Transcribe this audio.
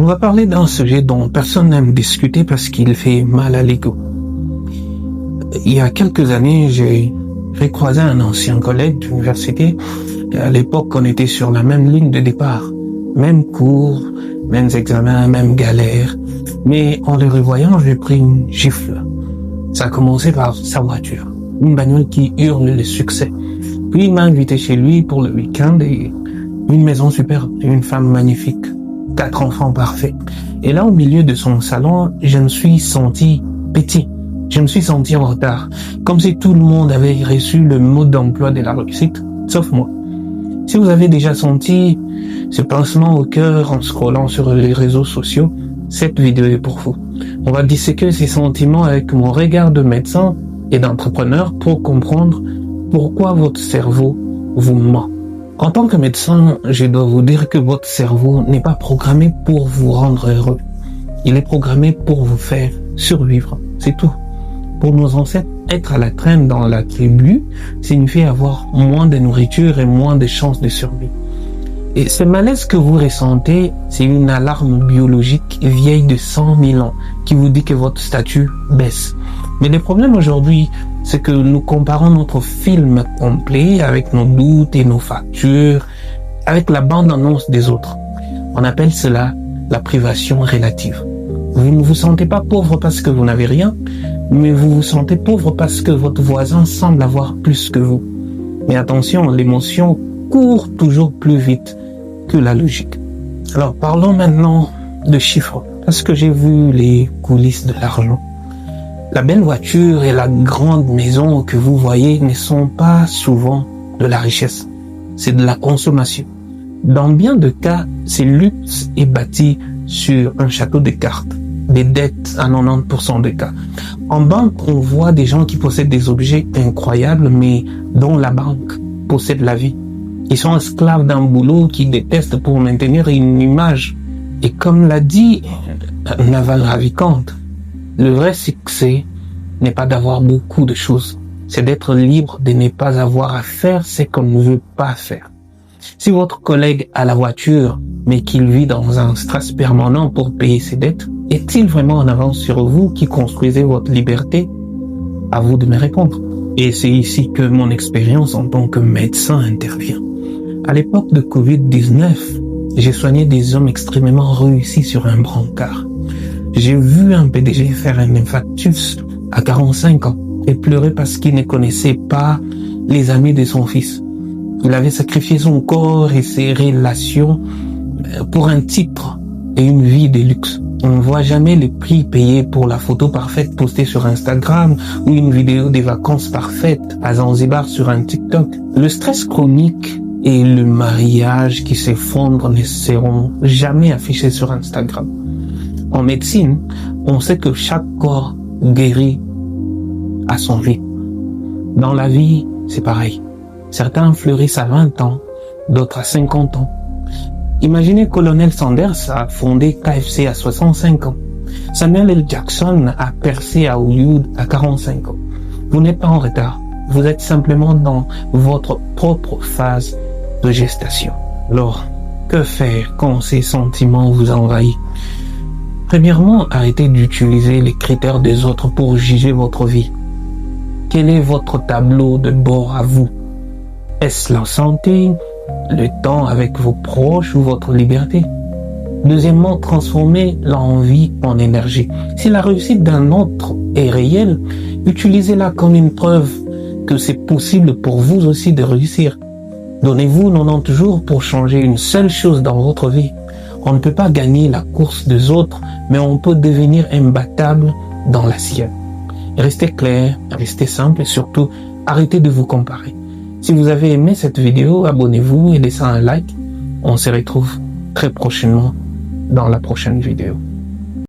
On va parler d'un sujet dont personne n'aime discuter parce qu'il fait mal à l'ego. Il y a quelques années, j'ai croisé un ancien collègue d'université. À l'époque, on était sur la même ligne de départ. Même cours, mêmes examens, même galères. Mais en le revoyant, j'ai pris une gifle. Ça a commencé par sa voiture. Une bagnole qui hurle le succès. Puis il m'a invité chez lui pour le week-end et une maison superbe, une femme magnifique, 4 enfants parfaits. Et là, au milieu de son salon, je me suis senti petit. Je me suis senti en retard. Comme si tout le monde avait reçu le mode d'emploi de la réussite, sauf moi. Si vous avez déjà senti ce pincement au cœur en scrollant sur les réseaux sociaux, cette vidéo est pour vous. On va disséquer ces sentiments avec mon regard de médecin et d'entrepreneur pour comprendre pourquoi votre cerveau vous ment. En tant que médecin, je dois vous dire que votre cerveau n'est pas programmé pour vous rendre heureux. Il est programmé pour vous faire survivre. C'est tout. Pour nos ancêtres, être à la traîne dans la tribu signifie avoir moins de nourriture et moins de chances de survie. Et ce malaise que vous ressentez, c'est une alarme biologique vieille de 100 000 ans qui vous dit que votre statut baisse. Mais le problème aujourd'hui, c'est que nous comparons notre film complet avec nos doutes et nos factures, avec la bande-annonce des autres. On appelle cela la privation relative. Vous ne vous sentez pas pauvre parce que vous n'avez rien, mais vous vous sentez pauvre parce que votre voisin semble avoir plus que vous. Mais attention, l'émotion court toujours plus vite que la logique. Alors parlons maintenant de chiffres, parce que j'ai vu les coulisses de l'argent. La belle voiture et la grande maison que vous voyez ne sont pas souvent de la richesse, c'est de la consommation. Dans bien de cas, ce luxe est bâti sur un château de cartes, des dettes à 90% des cas. En banque, on voit des gens qui possèdent des objets incroyables, mais dont la banque possède la vie. Ils sont esclaves d'un boulot qu'ils détestent pour maintenir une image. Et comme l'a dit Naval Ravikant, le vrai succès n'est pas d'avoir beaucoup de choses, c'est d'être libre de ne pas avoir à faire ce qu'on ne veut pas faire. Si votre collègue a la voiture, mais qu'il vit dans un stress permanent pour payer ses dettes, est-il vraiment en avance sur vous qui construisez votre liberté? À vous de me répondre. Et c'est ici que mon expérience en tant que médecin intervient. À l'époque de Covid-19, j'ai soigné des hommes extrêmement réussis sur un brancard. J'ai vu un PDG faire un infarctus à 45 ans et pleurer parce qu'il ne connaissait pas les amis de son fils. Il avait sacrifié son corps et ses relations pour un titre et une vie de luxe. On ne voit jamais le prix payé pour la photo parfaite postée sur Instagram ou une vidéo des vacances parfaites à Zanzibar sur un TikTok. Le stress chronique et le mariage qui s'effondre ne seront jamais affichés sur Instagram. En médecine, on sait que chaque corps guérit à son rythme. Dans la vie, c'est pareil. Certains fleurissent à 20 ans, d'autres à 50 ans. Imaginez Colonel Sanders a fondé KFC à 65 ans. Samuel L. Jackson a percé à Hollywood à 45 ans. Vous n'êtes pas en retard. Vous êtes simplement dans votre propre phase de gestation. Alors, que faire quand ces sentiments vous envahissent? Premièrement, arrêtez d'utiliser les critères des autres pour juger votre vie. Quel est votre tableau de bord à vous? Est-ce la santé, le temps avec vos proches ou votre liberté? Deuxièmement, transformez l'envie en énergie. Si la réussite d'un autre est réelle, utilisez-la comme une preuve que c'est possible pour vous aussi de réussir. Donnez-vous 90 jours pour changer une seule chose dans votre vie. On ne peut pas gagner la course des autres, mais on peut devenir imbattable dans la sienne. Restez clair, restez simple et surtout, arrêtez de vous comparer. Si vous avez aimé cette vidéo, abonnez-vous et laissez un like. On se retrouve très prochainement dans la prochaine vidéo.